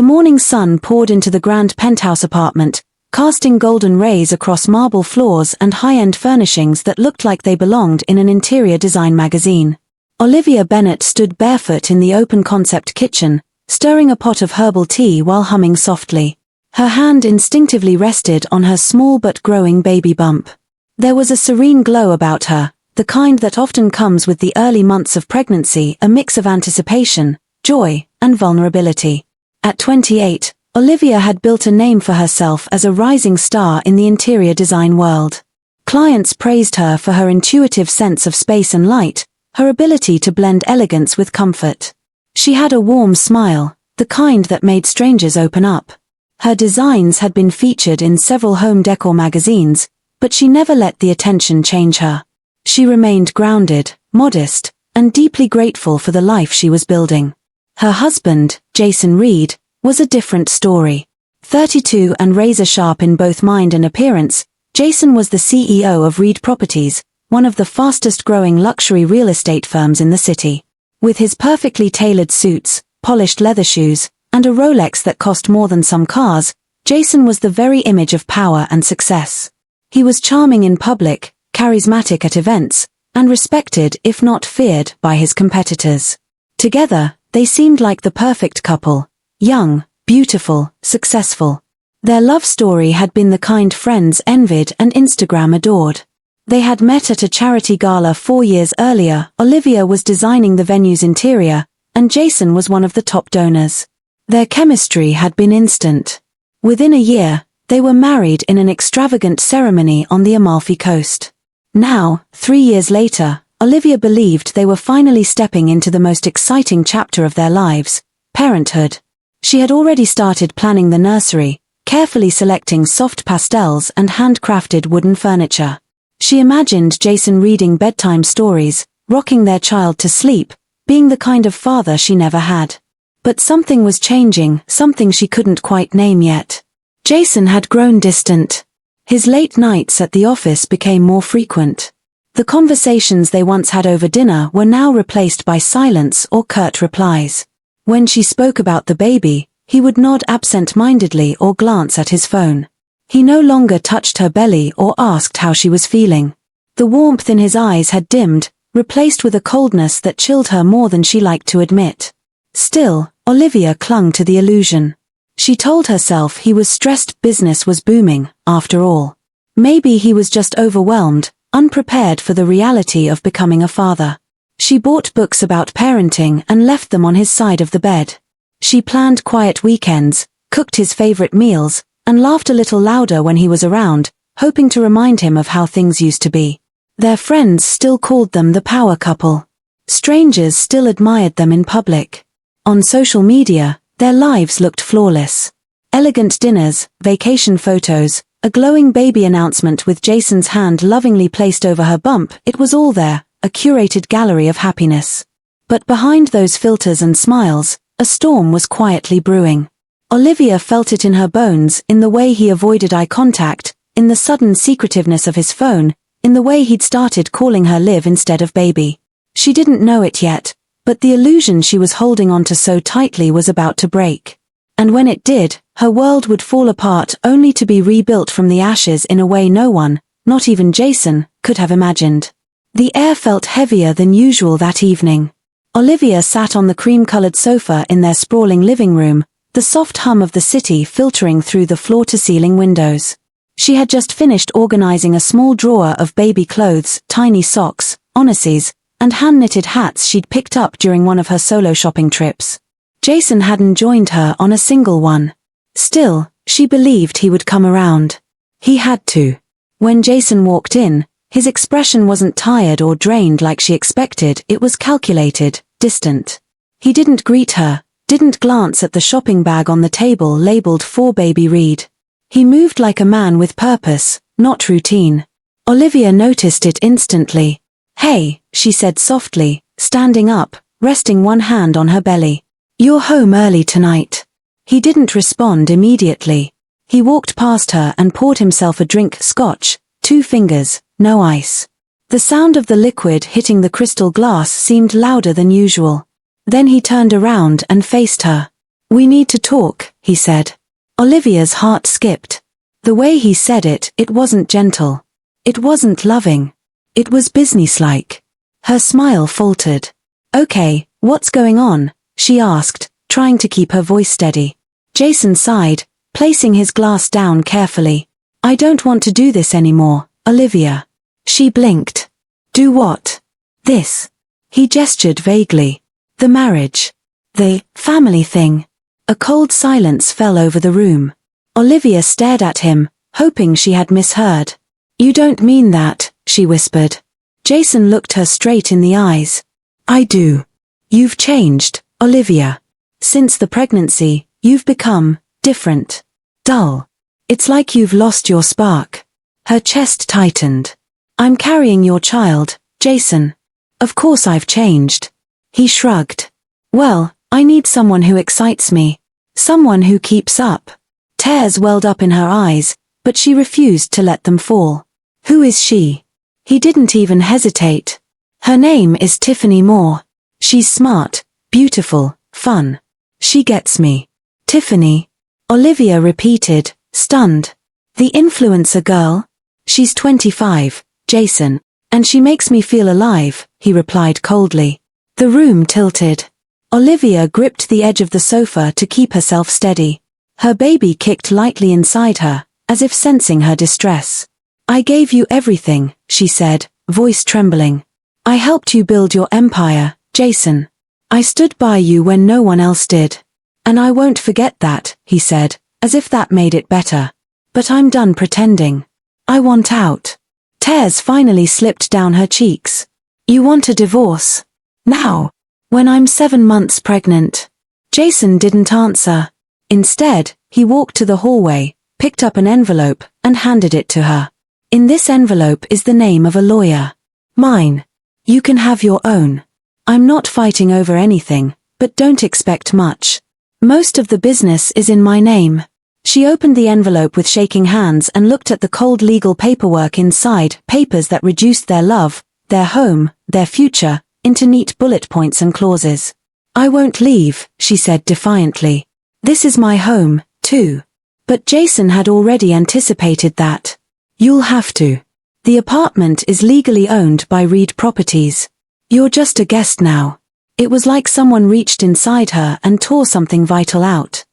The morning sun poured into the grand penthouse apartment, casting golden rays across marble floors and high-end furnishings that looked like they belonged in an interior design magazine. Olivia Bennet stood barefoot in the open-concept kitchen, stirring a pot of herbal tea while humming softly. Her hand instinctively rested on her small but growing baby bump. There was a serene glow about her, the kind that often comes with the early months of pregnancy, a mix of anticipation, joy, and vulnerability. At 28, Olivia had built a name for herself as a rising star in the interior design world. Clients praised her for her intuitive sense of space and light, her ability to blend elegance with comfort. She had a warm smile, the kind that made strangers open up. Her designs had been featured in several home decor magazines, but she never let the attention change her. She remained grounded, modest, and deeply grateful for the life she was building. Her husband, Jason Reed, was a different story. 32 and razor-sharp in both mind and appearance, Jason was the CEO of Reed Properties, one of the fastest-growing luxury real estate firms in the city. With his perfectly tailored suits, polished leather shoes, and a Rolex that cost more than some cars, Jason was the very image of power and success. He was charming in public, charismatic at events, and respected if not feared by his competitors. Together, they seemed like the perfect couple, young, beautiful, successful. Their love story had been the kind friends envied and Instagram adored. They had met at a charity gala 4 years earlier. Olivia was designing the venue's interior, and Jason was one of the top donors. Their chemistry had been instant. Within a year, they were married in an extravagant ceremony on the Amalfi Coast. Now, 3 years later, Olivia believed they were finally stepping into the most exciting chapter of their lives, parenthood. She had already started planning the nursery, carefully selecting soft pastels and handcrafted wooden furniture. She imagined Jason reading bedtime stories, rocking their child to sleep, being the kind of father she never had. But something was changing, something she couldn't quite name yet. Jason had grown distant. His late nights at the office became more frequent. The conversations they once had over dinner were now replaced by silence or curt replies. When she spoke about the baby, he would nod absent-mindedly or glance at his phone. He no longer touched her belly or asked how she was feeling. The warmth in his eyes had dimmed, replaced with a coldness that chilled her more than she liked to admit. Still, Olivia clung to the illusion. She told herself he was stressed, business was booming, after all. Maybe he was just overwhelmed, unprepared for the reality of becoming a father. She bought books about parenting and left them on his side of the bed. She planned quiet weekends, cooked his favorite meals, and laughed a little louder when he was around, hoping to remind him of how things used to be. Their friends still called them the power couple. Strangers still admired them in public. On social media, their lives looked flawless. Elegant dinners, vacation photos, a glowing baby announcement with Jason's hand lovingly placed over her bump, it was all there, a curated gallery of happiness. But behind those filters and smiles, a storm was quietly brewing. Olivia felt it in her bones, in the way he avoided eye contact, in the sudden secretiveness of his phone, in the way he'd started calling her Liv instead of baby. She didn't know it yet, but the illusion she was holding onto so tightly was about to break. And when it did, her world would fall apart only to be rebuilt from the ashes in a way no one, not even Jason, could have imagined. The air felt heavier than usual that evening. Olivia sat on the cream-colored sofa in their sprawling living room, the soft hum of the city filtering through the floor-to-ceiling windows. She had just finished organizing a small drawer of baby clothes, tiny socks, onesies, and hand-knitted hats she'd picked up during one of her solo shopping trips. Jason hadn't joined her on a single one. Still, she believed he would come around. He had to. When Jason walked in, his expression wasn't tired or drained like she expected, it was calculated, distant. He didn't greet her, didn't glance at the shopping bag on the table labeled for Baby Reed. He moved like a man with purpose, not routine. Olivia noticed it instantly. "Hey," she said softly, standing up, resting one hand on her belly. "You're home early tonight." He didn't respond immediately. He walked past her and poured himself a drink, scotch, 2 fingers, no ice. The sound of the liquid hitting the crystal glass seemed louder than usual. Then he turned around and faced her. "We need to talk," he said. Olivia's heart skipped. The way he said it, it wasn't gentle. It wasn't loving. It was businesslike. Her smile faltered. Okay, what's going on? She asked, trying to keep her voice steady. Jason sighed, placing his glass down carefully. I don't want to do this anymore, Olivia. She blinked. Do what? This. He gestured vaguely. The marriage. The family thing. A cold silence fell over the room. Olivia stared at him, hoping she had misheard. You don't mean that, she whispered. Jason looked her straight in the eyes. I do. You've changed, Olivia. Since the pregnancy, you've become different. Dull. It's like you've lost your spark. Her chest tightened. I'm carrying your child, Jason. Of course I've changed. He shrugged. Well, I need someone who excites me. Someone who keeps up. Tears welled up in her eyes, but she refused to let them fall. Who is she? He didn't even hesitate. Her name is Tiffany Moore. She's smart, beautiful, fun. She gets me. Tiffany. Olivia repeated, stunned. The influencer girl? She's 25, Jason. And she makes me feel alive, he replied coldly. The room tilted. Olivia gripped the edge of the sofa to keep herself steady. Her baby kicked lightly inside her, as if sensing her distress. I gave you everything, she said, voice trembling. I helped you build your empire, Jason. I stood by you when no one else did. And I won't forget that, he said, as if that made it better. But I'm done pretending. I want out. Tears finally slipped down her cheeks. You want a divorce? Now? When I'm 7 months pregnant? Jason didn't answer. Instead, he walked to the hallway, picked up an envelope, and handed it to her. In this envelope is the name of a lawyer. Mine. You can have your own. I'm not fighting over anything, but don't expect much. Most of the business is in my name. She opened the envelope with shaking hands and looked at the cold legal paperwork inside, papers that reduced their love, their home, their future, into neat bullet points and clauses. I won't leave, she said defiantly. This is my home, too. But Jason had already anticipated that. You'll have to. The apartment is legally owned by Reed Properties. You're just a guest now. It was like someone reached inside her and tore something vital out.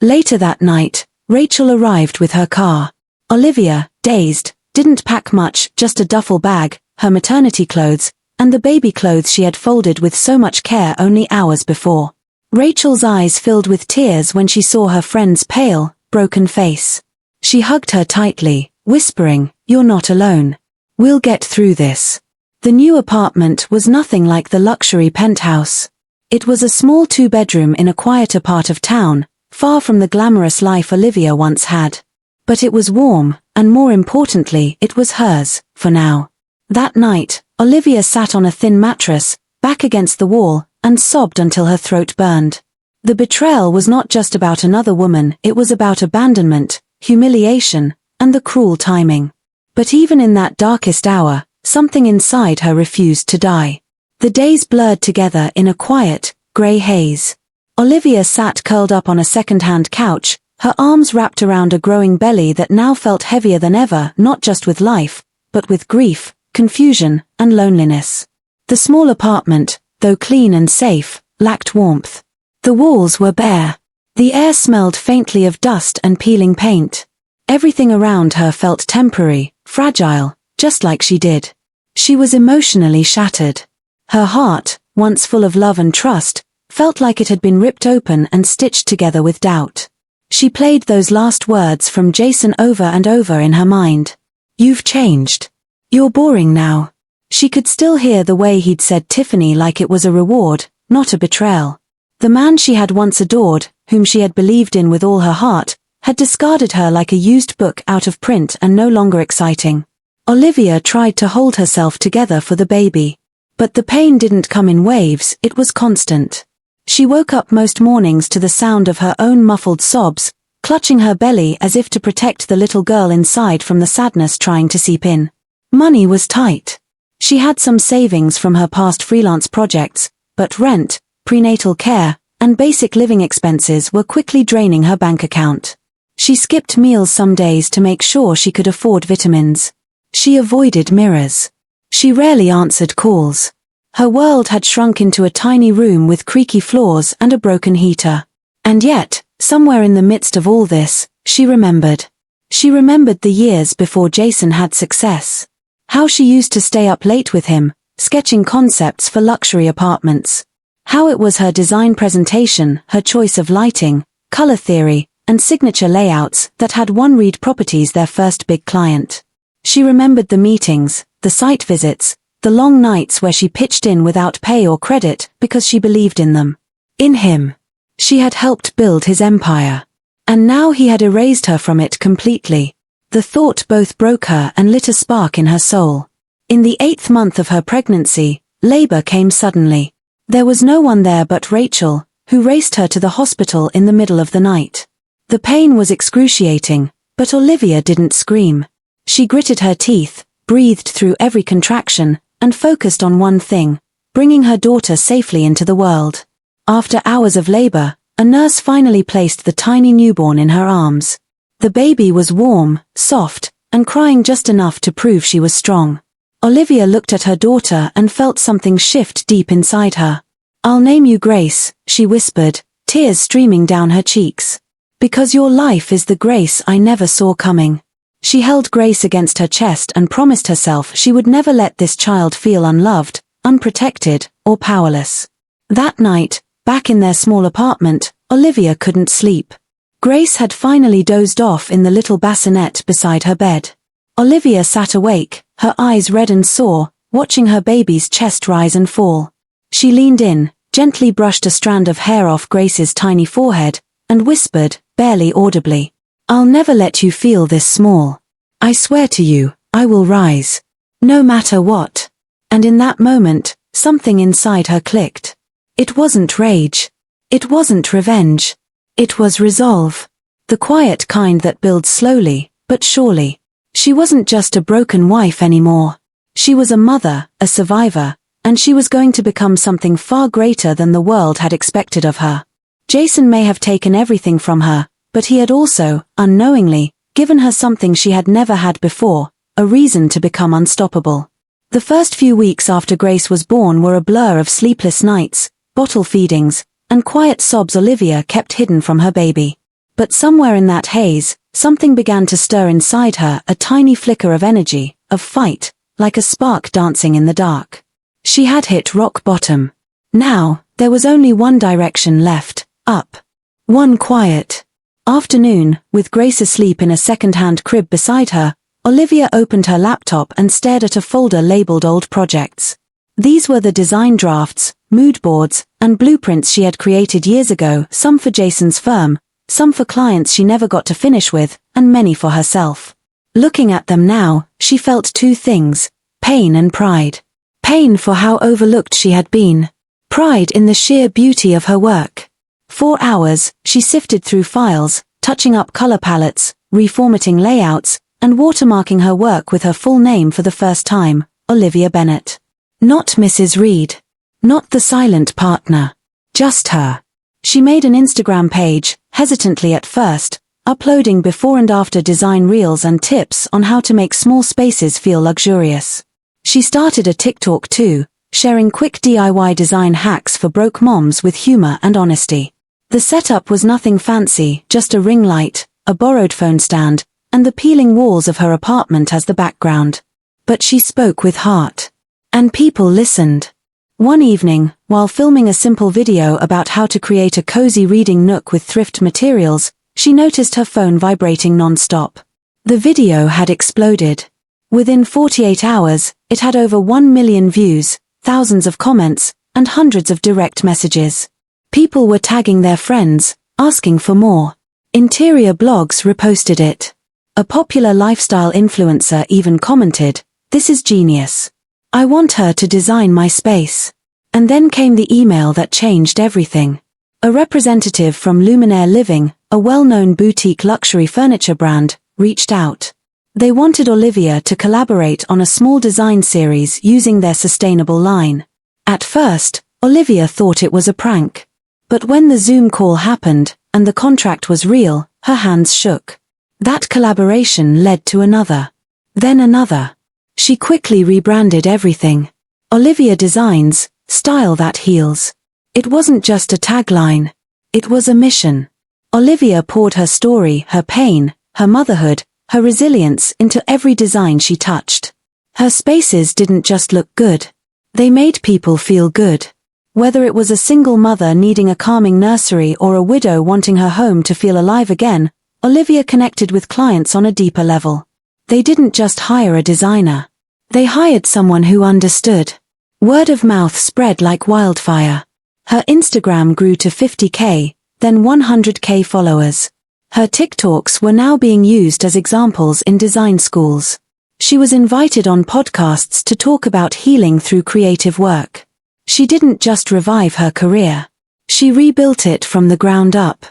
Later that night, Rachel arrived with her car. Olivia, dazed, didn't pack much, just a duffel bag, her maternity clothes, and the baby clothes she had folded with so much care only hours before. Rachel's eyes filled with tears when she saw her friend's pale, broken face. She hugged her tightly, whispering, "You're not alone. We'll get through this." The new apartment was nothing like the luxury penthouse. It was a small 2-bedroom in a quieter part of town, far from the glamorous life Olivia once had. But it was warm, and more importantly, it was hers, for now. That night, Olivia sat on a thin mattress, back against the wall, and sobbed until her throat burned. The betrayal was not just about another woman, it was about abandonment, humiliation, and the cruel timing. But even in that darkest hour, something inside her refused to die. The days blurred together in a quiet, grey haze. Olivia sat curled up on a second-hand couch, her arms wrapped around a growing belly that now felt heavier than ever, not just with life, but with grief, confusion, and loneliness. The small apartment, though clean and safe, lacked warmth. The walls were bare. The air smelled faintly of dust and peeling paint. Everything around her felt temporary, fragile, just like she did. She was emotionally shattered. Her heart, once full of love and trust, felt like it had been ripped open and stitched together with doubt. She played those last words from Jason over and over in her mind. You've changed. You're boring now. She could still hear the way he'd said Tiffany like it was a reward, not a betrayal. The man she had once adored, whom she had believed in with all her heart, had discarded her like a used book out of print and no longer exciting. Olivia tried to hold herself together for the baby. But the pain didn't come in waves, it was constant. She woke up most mornings to the sound of her own muffled sobs, clutching her belly as if to protect the little girl inside from the sadness trying to seep in. Money was tight. She had some savings from her past freelance projects, but rent, prenatal care, and basic living expenses were quickly draining her bank account. She skipped meals some days to make sure she could afford vitamins. She avoided mirrors. She rarely answered calls. Her world had shrunk into a tiny room with creaky floors and a broken heater. And yet, somewhere in the midst of all this, she remembered. She remembered the years before Jason had success. How she used to stay up late with him, sketching concepts for luxury apartments. How it was her design presentation, her choice of lighting, color theory, and signature layouts that had won Reed Properties their first big client. She remembered the meetings, the site visits, the long nights where she pitched in without pay or credit because she believed in them. In him. She had helped build his empire. And now he had erased her from it completely. The thought both broke her and lit a spark in her soul. In the 8th month of her pregnancy, labor came suddenly. There was no one there but Rachel, who raced her to the hospital in the middle of the night. The pain was excruciating, but Olivia didn't scream. She gritted her teeth, breathed through every contraction, and focused on one thing: bringing her daughter safely into the world. After hours of labor, a nurse finally placed the tiny newborn in her arms. The baby was warm, soft, and crying just enough to prove she was strong. Olivia looked at her daughter and felt something shift deep inside her. "I'll name you Grace," she whispered, tears streaming down her cheeks. "Because your life is the Grace I never saw coming." She held Grace against her chest and promised herself she would never let this child feel unloved, unprotected, or powerless. That night, back in their small apartment, Olivia couldn't sleep. Grace had finally dozed off in the little bassinet beside her bed. Olivia sat awake, her eyes red and sore, watching her baby's chest rise and fall. She leaned in, gently brushed a strand of hair off Grace's tiny forehead, and whispered, barely audibly, "I'll never let you feel this small. I swear to you, I will rise. No matter what." And in that moment, something inside her clicked. It wasn't rage. It wasn't revenge. It was resolve. The quiet kind that builds slowly, but surely. She wasn't just a broken wife anymore. She was a mother, a survivor, and she was going to become something far greater than the world had expected of her. Jason may have taken everything from her, but he had also, unknowingly, given her something she had never had before, a reason to become unstoppable. The first few weeks after Grace was born were a blur of sleepless nights, bottle feedings, and quiet sobs Olivia kept hidden from her baby. But somewhere in that haze, something began to stir inside her, a tiny flicker of energy, of fight, like a spark dancing in the dark. She had hit rock bottom. Now, there was only one direction left, up. One quiet afternoon, with Grace asleep in a second-hand crib beside her, Olivia opened her laptop and stared at a folder labeled Old Projects. These were the design drafts, mood boards, and blueprints she had created years ago, some for Jason's firm, some for clients she never got to finish with, and many for herself. Looking at them now, she felt two things: pain and pride. Pain for how overlooked she had been. Pride in the sheer beauty of her work. For hours, she sifted through files, touching up color palettes, reformatting layouts, and watermarking her work with her full name for the first time, Olivia Bennett. Not Mrs. Reed. Not the silent partner. Just her. She made an Instagram page, hesitantly at first, uploading before and after design reels and tips on how to make small spaces feel luxurious. She started a TikTok too, sharing quick DIY design hacks for broke moms with humor and honesty. The setup was nothing fancy, just a ring light, a borrowed phone stand, and the peeling walls of her apartment as the background. But she spoke with heart. And people listened. One evening, while filming a simple video about how to create a cozy reading nook with thrift materials, she noticed her phone vibrating non-stop. The video had exploded. Within 48 hours, it had over 1 million views, thousands of comments, and hundreds of direct messages. People were tagging their friends, asking for more. Interior blogs reposted it. A popular lifestyle influencer even commented, "This is genius. I want her to design my space." And then came the email that changed everything. A representative from Luminaire Living, a well-known boutique luxury furniture brand, reached out. They wanted Olivia to collaborate on a small design series using their sustainable line. At first, Olivia thought it was a prank. But when the Zoom call happened, and the contract was real, her hands shook. That collaboration led to another. Then another. She quickly rebranded everything. Olivia Designs, style that heals. It wasn't just a tagline. It was a mission. Olivia poured her story, her pain, her motherhood, her resilience into every design she touched. Her spaces didn't just look good. They made people feel good. Whether it was a single mother needing a calming nursery or a widow wanting her home to feel alive again, Olivia connected with clients on a deeper level. They didn't just hire a designer. They hired someone who understood. Word of mouth spread like wildfire. Her Instagram grew to 50K, then 100K followers. Her TikToks were now being used as examples in design schools. She was invited on podcasts to talk about healing through creative work. She didn't just revive her career. She rebuilt it from the ground up.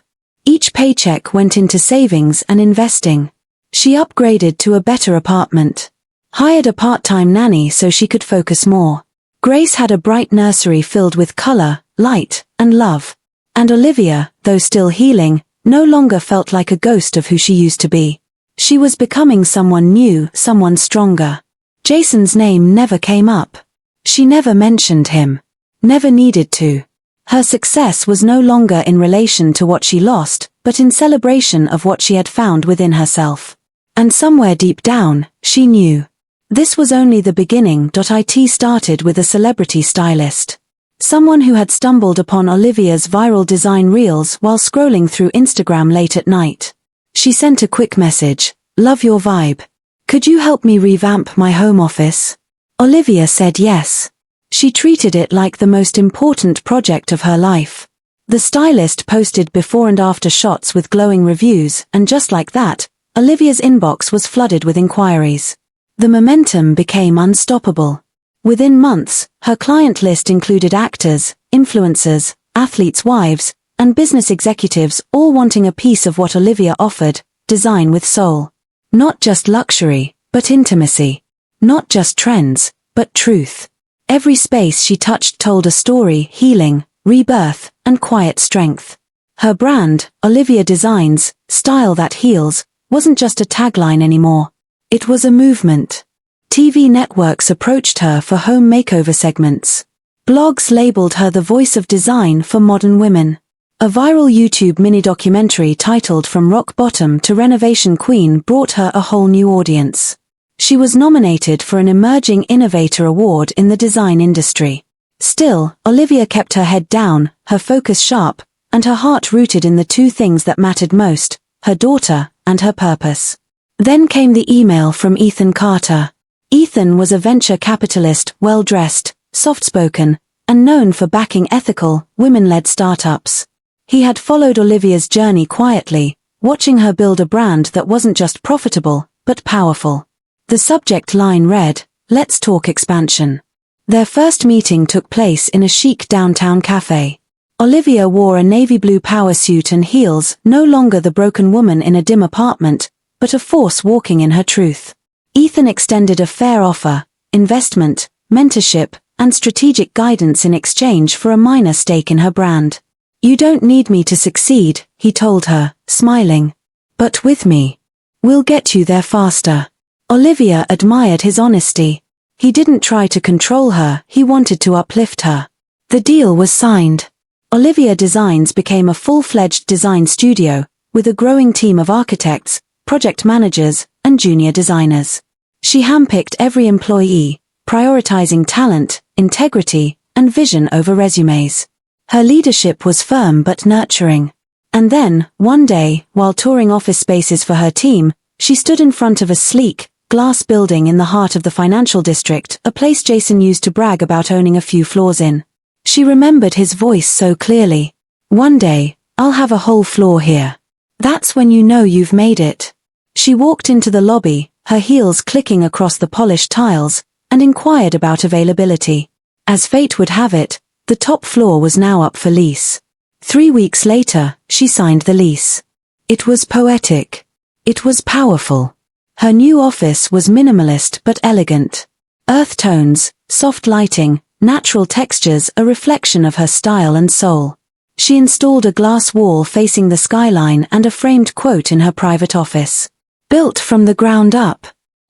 Each paycheck went into savings and investing. She upgraded to a better apartment. Hired a part-time nanny so she could focus more. Grace had a bright nursery filled with color, light, and love. And Olivia, though still healing, no longer felt like a ghost of who she used to be. She was becoming someone new, someone stronger. Jason's name never came up. She never mentioned him. Never needed to. Her success was no longer in relation to what she lost, but in celebration of what she had found within herself. And somewhere deep down, she knew. This was only the beginning. It started with a celebrity stylist. Someone who had stumbled upon Olivia's viral design reels while scrolling through Instagram late at night. She sent a quick message, "Love your vibe. Could you help me revamp my home office?" Olivia said yes. She treated it like the most important project of her life. The stylist posted before and after shots with glowing reviews, and just like that, Olivia's inbox was flooded with inquiries. The momentum became unstoppable. Within months, her client list included actors, influencers, athletes' wives, and business executives all wanting a piece of what Olivia offered, design with soul. Not just luxury, but intimacy. Not just trends, but truth. Every space she touched told a story, healing, rebirth, and quiet strength. Her brand, Olivia Designs, style that heals, wasn't just a tagline anymore. It was a movement. TV networks approached her for home makeover segments. Blogs labeled her the voice of design for modern women. A viral YouTube mini-documentary titled From Rock Bottom to Renovation Queen brought her a whole new audience. She was nominated for an Emerging Innovator Award in the design industry. Still, Olivia kept her head down, her focus sharp, and her heart rooted in the two things that mattered most, her daughter and her purpose. Then came the email from Ethan Carter. Ethan was a venture capitalist, well-dressed, soft-spoken, and known for backing ethical, women-led startups. He had followed Olivia's journey quietly, watching her build a brand that wasn't just profitable, but powerful. The subject line read, "Let's talk expansion." Their first meeting took place in a chic downtown cafe. Olivia wore a navy blue power suit and heels, no longer the broken woman in a dim apartment, but a force walking in her truth. Ethan extended a fair offer, investment, mentorship, and strategic guidance in exchange for a minor stake in her brand. "You don't need me to succeed," he told her, smiling. "But with me, we'll get you there faster." Olivia admired his honesty. He didn't try to control her, he wanted to uplift her. The deal was signed. Olivia Designs became a full-fledged design studio, with a growing team of architects, project managers, and junior designers. She handpicked every employee, prioritizing talent, integrity, and vision over resumes. Her leadership was firm but nurturing. And then, one day, while touring office spaces for her team, she stood in front of a sleek, glass building in the heart of the financial district, a place Jason used to brag about owning a few floors in. She remembered his voice so clearly. "One day, I'll have a whole floor here. That's when you know you've made it." She walked into the lobby, her heels clicking across the polished tiles, and inquired about availability. As fate would have it, the top floor was now up for lease. 3 weeks later, she signed the lease. It was poetic. It was powerful. Her new office was minimalist but elegant. Earth tones, soft lighting, natural textures, a reflection of her style and soul. She installed a glass wall facing the skyline and a framed quote in her private office. Built from the ground up.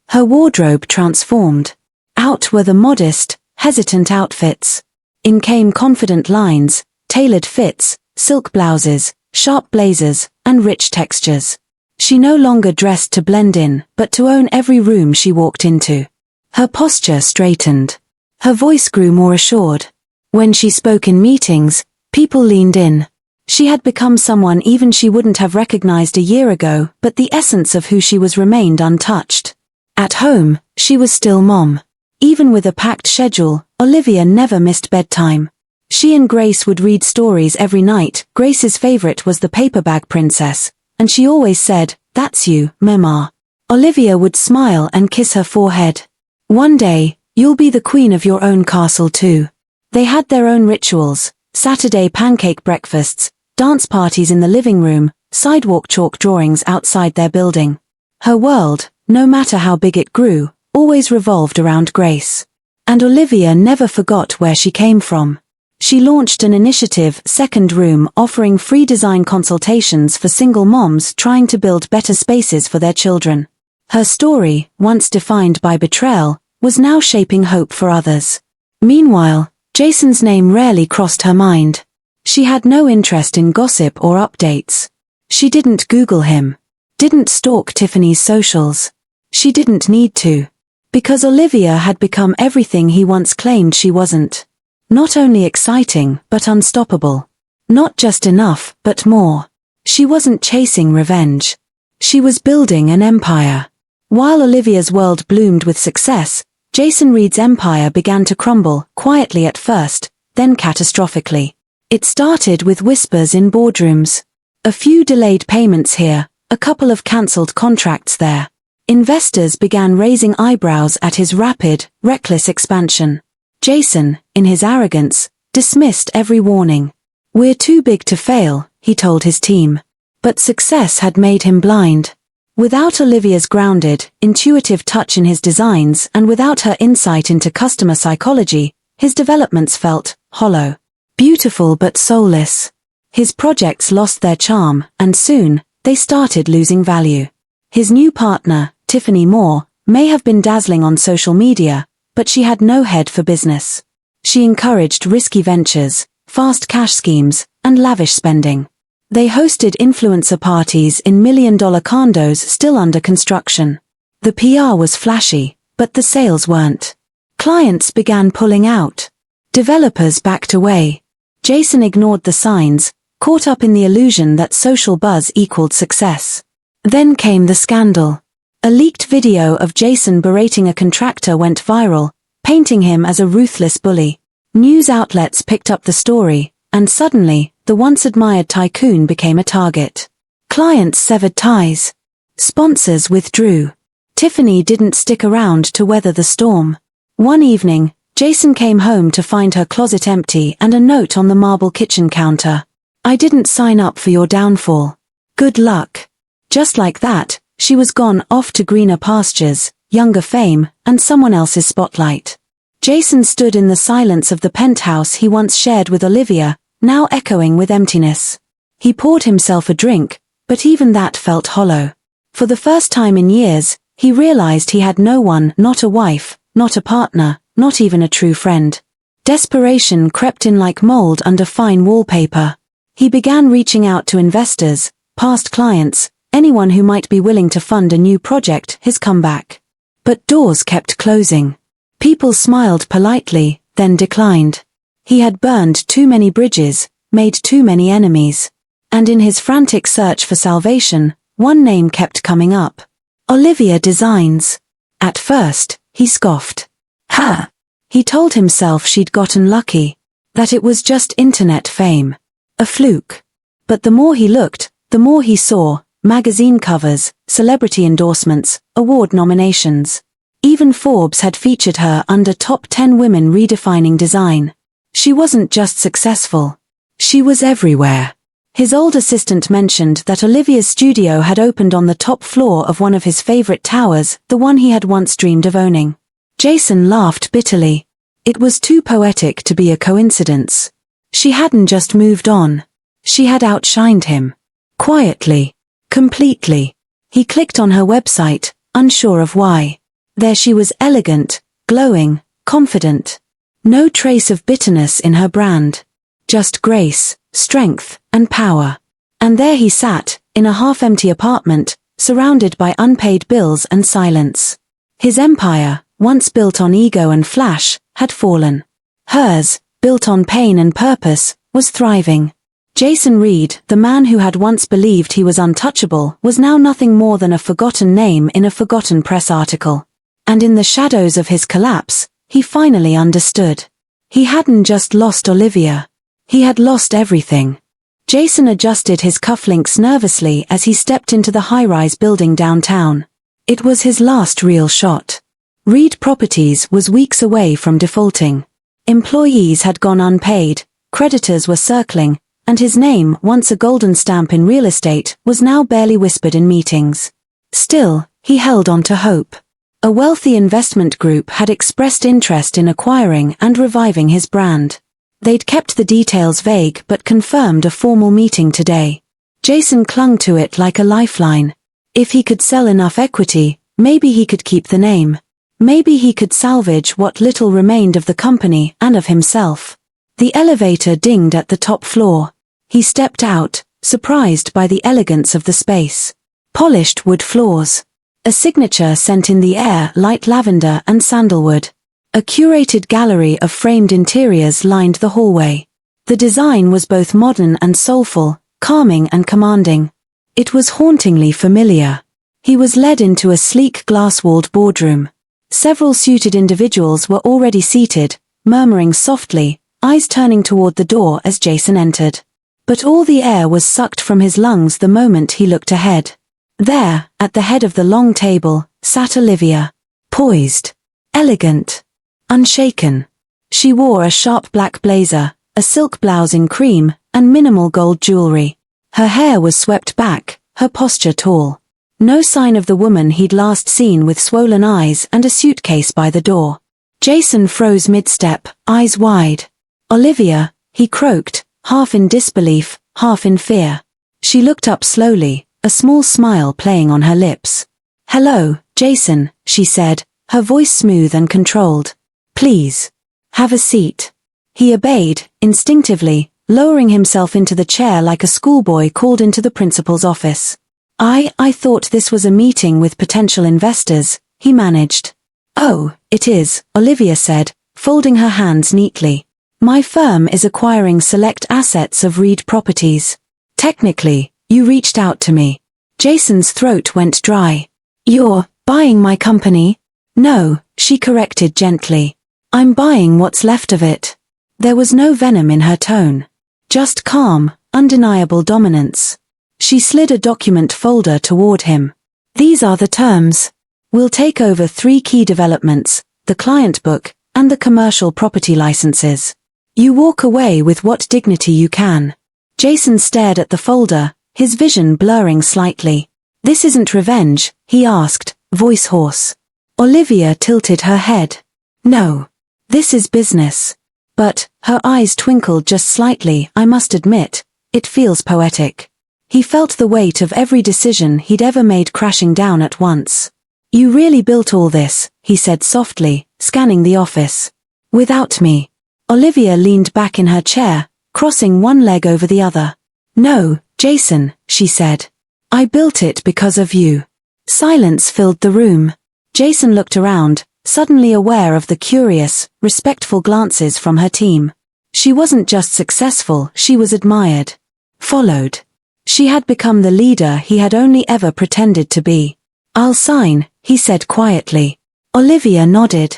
Her wardrobe transformed. Out were the modest, hesitant outfits. In came confident lines, tailored fits, silk blouses, sharp blazers, and rich textures. She no longer dressed to blend in, but to own every room she walked into. Her posture straightened. Her voice grew more assured. When she spoke in meetings, people leaned in. She had become someone even she wouldn't have recognized a year ago, but the essence of who she was remained untouched. At home, she was still mom. Even with a packed schedule, Olivia never missed bedtime. She and Grace would read stories every night. Grace's favorite was The Paperbag Princess, and she always said, "That's you, Mama." Olivia would smile and kiss her forehead. "One day, you'll be the queen of your own castle too." They had their own rituals, Saturday pancake breakfasts, dance parties in the living room, sidewalk chalk drawings outside their building. Her world, no matter how big it grew, always revolved around Grace. And Olivia never forgot where she came from. She launched an initiative, Second Room, offering free design consultations for single moms trying to build better spaces for their children. Her story, once defined by betrayal, was now shaping hope for others. Meanwhile, Jason's name rarely crossed her mind. She had no interest in gossip or updates. She didn't Google him. Didn't stalk Tiffany's socials. She didn't need to. Because Olivia had become everything he once claimed she wasn't. Not only exciting, but unstoppable. Not just enough, but more. She wasn't chasing revenge. She was building an empire. While Olivia's world bloomed with success, Jason Reed's empire began to crumble, quietly at first, then catastrophically. It started with whispers in boardrooms. A few delayed payments here, a couple of cancelled contracts there. Investors began raising eyebrows at his rapid, reckless expansion. Jason, in his arrogance, dismissed every warning. "We're too big to fail," he told his team. But success had made him blind. Without Olivia's grounded, intuitive touch in his designs and without her insight into customer psychology, his developments felt hollow. Beautiful but soulless. His projects lost their charm, and soon, they started losing value. His new partner, Tiffany Moore, may have been dazzling on social media, but she had no head for business. She encouraged risky ventures, fast cash schemes, and lavish spending. They hosted influencer parties in million-dollar condos still under construction. The PR was flashy, but the sales weren't. Clients began pulling out. Developers backed away. Jason ignored the signs, caught up in the illusion that social buzz equaled success. Then came the scandal. A leaked video of Jason berating a contractor went viral, painting him as a ruthless bully. News outlets picked up the story, and suddenly, the once-admired tycoon became a target. Clients severed ties. Sponsors withdrew. Tiffany didn't stick around to weather the storm. One evening, Jason came home to find her closet empty and a note on the marble kitchen counter. "I didn't sign up for your downfall. Good luck." Just like that, she was gone off to greener pastures, younger fame, and someone else's spotlight. Jason stood in the silence of the penthouse he once shared with Olivia, now echoing with emptiness. He poured himself a drink, but even that felt hollow. For the first time in years, he realized he had no one, not a wife, not a partner, not even a true friend. Desperation crept in like mold under fine wallpaper. He began reaching out to investors, past clients, anyone who might be willing to fund a new project, his comeback. But doors kept closing. People smiled politely, then declined. He had burned too many bridges, made too many enemies. And in his frantic search for salvation, one name kept coming up. Olivia Designs. At first, he scoffed. Ha! He told himself she'd gotten lucky. That it was just internet fame. A fluke. But the more he looked, the more he saw, magazine covers, celebrity endorsements, award nominations. Even Forbes had featured her under top 10 women redefining design. She wasn't just successful. She was everywhere. His old assistant mentioned that Olivia's studio had opened on the top floor of one of his favorite towers, the one he had once dreamed of owning. Jason laughed bitterly. It was too poetic to be a coincidence. She hadn't just moved on. She had outshined him. Quietly. Completely. He clicked on her website, unsure of why. There she was, elegant, glowing, confident. No trace of bitterness in her brand. Just grace, strength, and power. And there he sat, in a half-empty apartment, surrounded by unpaid bills and silence. His empire, once built on ego and flash, had fallen. Hers, built on pain and purpose, was thriving. Jason Reed, the man who had once believed he was untouchable, was now nothing more than a forgotten name in a forgotten press article. And in the shadows of his collapse, he finally understood. He hadn't just lost Olivia. He had lost everything. Jason adjusted his cufflinks nervously as he stepped into the high-rise building downtown. It was his last real shot. Reed Properties was weeks away from defaulting. Employees had gone unpaid, creditors were circling, and his name, once a golden stamp in real estate, was now barely whispered in meetings. Still, he held on to hope. A wealthy investment group had expressed interest in acquiring and reviving his brand. They'd kept the details vague but confirmed a formal meeting today. Jason clung to it like a lifeline. If he could sell enough equity, maybe he could keep the name. Maybe he could salvage what little remained of the company and of himself. The elevator dinged at the top floor. He stepped out, surprised by the elegance of the space. Polished wood floors. A signature scent in the air, light lavender and sandalwood. A curated gallery of framed interiors lined the hallway. The design was both modern and soulful, calming and commanding. It was hauntingly familiar. He was led into a sleek glass-walled boardroom. Several suited individuals were already seated, murmuring softly, eyes turning toward the door as Jason entered. But all the air was sucked from his lungs the moment he looked ahead. There, at the head of the long table, sat Olivia. Poised. Elegant. Unshaken. She wore a sharp black blazer, a silk blouse in cream, and minimal gold jewelry. Her hair was swept back, her posture tall. No sign of the woman he'd last seen, with swollen eyes and a suitcase by the door. Jason froze mid-step, eyes wide. Olivia, he croaked, half in disbelief, half in fear. She looked up slowly, a small smile playing on her lips. "Hello, Jason," she said, her voice smooth and controlled. "Please. Have a seat." He obeyed, instinctively, lowering himself into the chair like a schoolboy called into the principal's office. I thought this was a meeting with potential investors," he managed. "Oh, it is," Olivia said, folding her hands neatly. "My firm is acquiring select assets of Reed Properties. Technically, you reached out to me." Jason's throat went dry. "You're buying my company?" "No," she corrected gently. "I'm buying what's left of it." There was no venom in her tone. Just calm, undeniable dominance. She slid a document folder toward him. "These are the terms. We'll take over 3 key developments, the client book, and the commercial property licenses. You walk away with what dignity you can." Jason stared at the folder, his vision blurring slightly. "This isn't revenge?" he asked, voice hoarse. Olivia tilted her head. "No. This is business." But, her eyes twinkled just slightly. "I must admit, it feels poetic." He felt the weight of every decision he'd ever made crashing down at once. "You really built all this," he said softly, scanning the office. "Without me." Olivia leaned back in her chair, crossing one leg over the other. "No, Jason," she said. "I built it because of you." Silence filled the room. Jason looked around, suddenly aware of the curious, respectful glances from her team. She wasn't just successful, she was admired. Followed. She had become the leader he had only ever pretended to be. "I'll sign," he said quietly. Olivia nodded.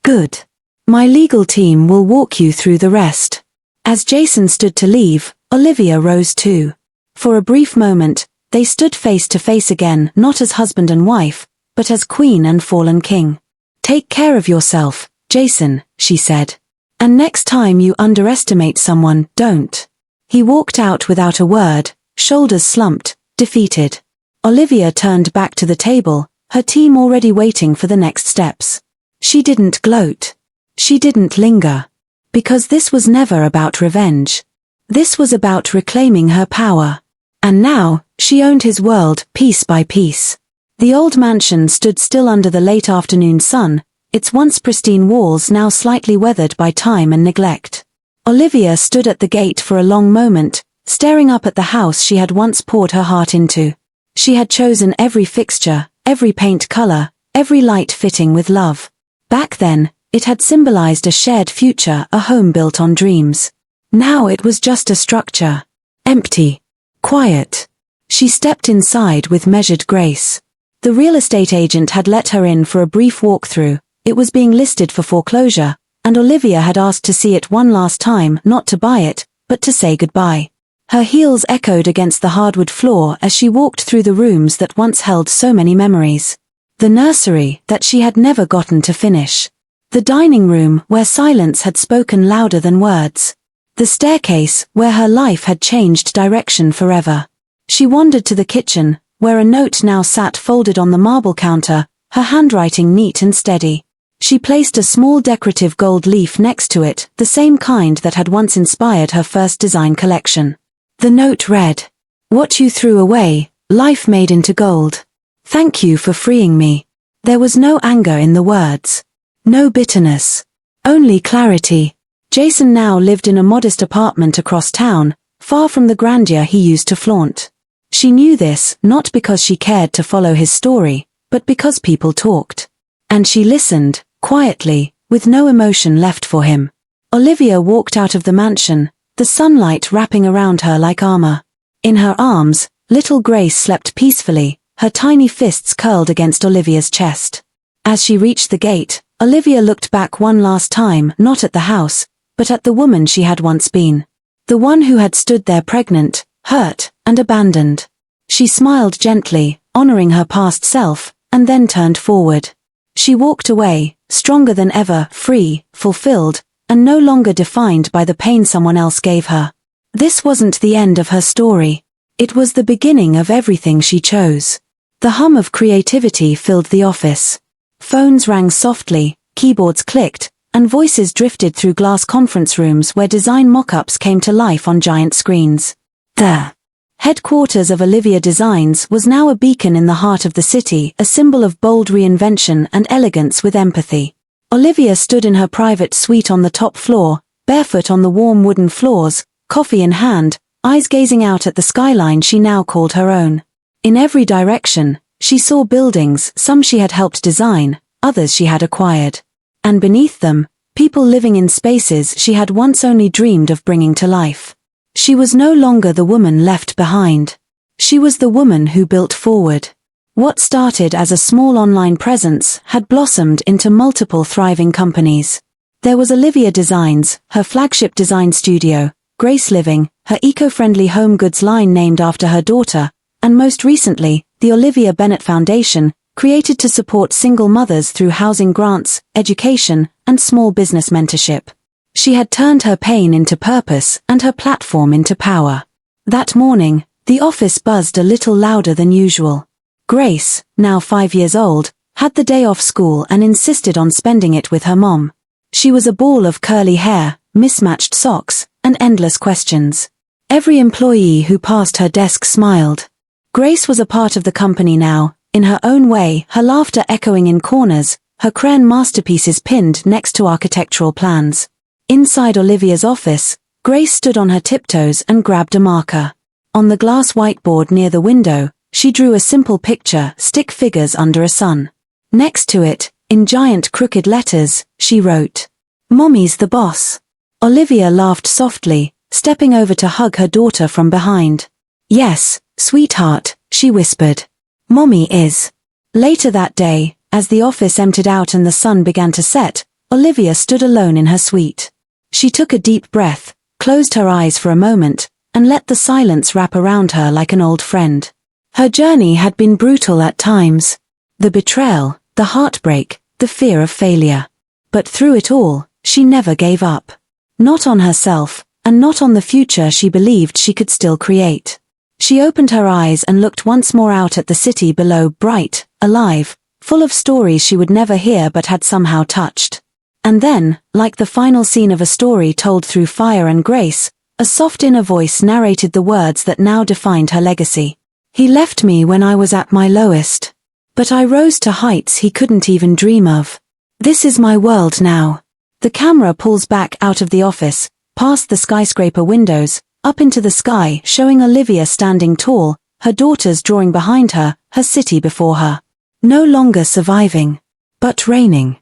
"Good. My legal team will walk you through the rest." As Jason stood to leave, Olivia rose too. For a brief moment, they stood face to face again, not as husband and wife, but as queen and fallen king. "Take care of yourself, Jason," she said. "And next time you underestimate someone, don't." He walked out without a word, shoulders slumped, defeated. Olivia turned back to the table, her team already waiting for the next steps. She didn't gloat. She didn't linger. Because this was never about revenge. This was about reclaiming her power. And now, she owned his world, piece by piece. The old mansion stood still under the late afternoon sun, its once pristine walls now slightly weathered by time and neglect. Olivia stood at the gate for a long moment, staring up at the house she had once poured her heart into. She had chosen every fixture, every paint color, every light fitting with love. Back then, it had symbolized a shared future, a home built on dreams. Now it was just a structure. Empty. Quiet. She stepped inside with measured grace. The real estate agent had let her in for a brief walkthrough. It was being listed for foreclosure, and Olivia had asked to see it one last time, not to buy it, but to say goodbye. Her heels echoed against the hardwood floor as she walked through the rooms that once held so many memories. The nursery that she had never gotten to finish. The dining room where silence had spoken louder than words. The staircase where her life had changed direction forever. She wandered to the kitchen, where a note now sat folded on the marble counter, her handwriting neat and steady. She placed a small decorative gold leaf next to it, the same kind that had once inspired her first design collection. The note read, "What you threw away, life made into gold. Thank you for freeing me." There was no anger in the words. No bitterness. Only clarity. Jason now lived in a modest apartment across town, far from the grandeur he used to flaunt. She knew this, not because she cared to follow his story, but because people talked. And she listened, quietly, with no emotion left for him. Olivia walked out of the mansion, the sunlight wrapping around her like armor. In her arms, little Grace slept peacefully, her tiny fists curled against Olivia's chest. As she reached the gate, Olivia looked back one last time, not at the house, but at the woman she had once been. The one who had stood there pregnant, hurt, and abandoned. She smiled gently, honoring her past self, and then turned forward. She walked away, stronger than ever, free, fulfilled, and no longer defined by the pain someone else gave her. This wasn't the end of her story. It was the beginning of everything she chose. The hum of creativity filled the office. Phones rang softly, keyboards clicked, and voices drifted through glass conference rooms where design mock-ups came to life on giant screens. The headquarters of Olivia Designs was now a beacon in the heart of the city, a symbol of bold reinvention and elegance with empathy. Olivia stood in her private suite on the top floor, barefoot on the warm wooden floors, coffee in hand, eyes gazing out at the skyline she now called her own. In every direction, she saw buildings, some she had helped design, others she had acquired. And beneath them, people living in spaces she had once only dreamed of bringing to life. She was no longer the woman left behind. She was the woman who built forward. What started as a small online presence had blossomed into multiple thriving companies. There was Olivia Designs, her flagship design studio, Grace Living, her eco-friendly home goods line named after her daughter, and most recently, the Olivia Bennett Foundation, created to support single mothers through housing grants, education, and small business mentorship. She had turned her pain into purpose and her platform into power. That morning, the office buzzed a little louder than usual. Grace, now 5 years old, had the day off school and insisted on spending it with her mom. She was a ball of curly hair, mismatched socks, and endless questions. Every employee who passed her desk smiled. Grace was a part of the company now, in her own way, her laughter echoing in corners, her crayon masterpieces pinned next to architectural plans. Inside Olivia's office, Grace stood on her tiptoes and grabbed a marker. On the glass whiteboard near the window, she drew a simple picture, stick figures under a sun. Next to it, in giant crooked letters, she wrote, "Mommy's the boss." Olivia laughed softly, stepping over to hug her daughter from behind. "Yes, sweetheart," she whispered. "Mommy is." Later that day, as the office emptied out and the sun began to set, Olivia stood alone in her suite. She took a deep breath, closed her eyes for a moment, and let the silence wrap around her like an old friend. Her journey had been brutal at times. The betrayal, the heartbreak, the fear of failure. But through it all, she never gave up. Not on herself, and not on the future she believed she could still create. She opened her eyes and looked once more out at the city below, bright, alive, full of stories she would never hear but had somehow touched. And then, like the final scene of a story told through fire and grace, A soft inner voice narrated the words that now defined her legacy. He left me when I was at my lowest. But I rose to heights he couldn't even dream of. This is my world now. The camera pulls back out of the office, past the skyscraper windows, up into the sky, showing Olivia standing tall, her daughters drawing behind her, her city before her. No longer surviving, but reigning.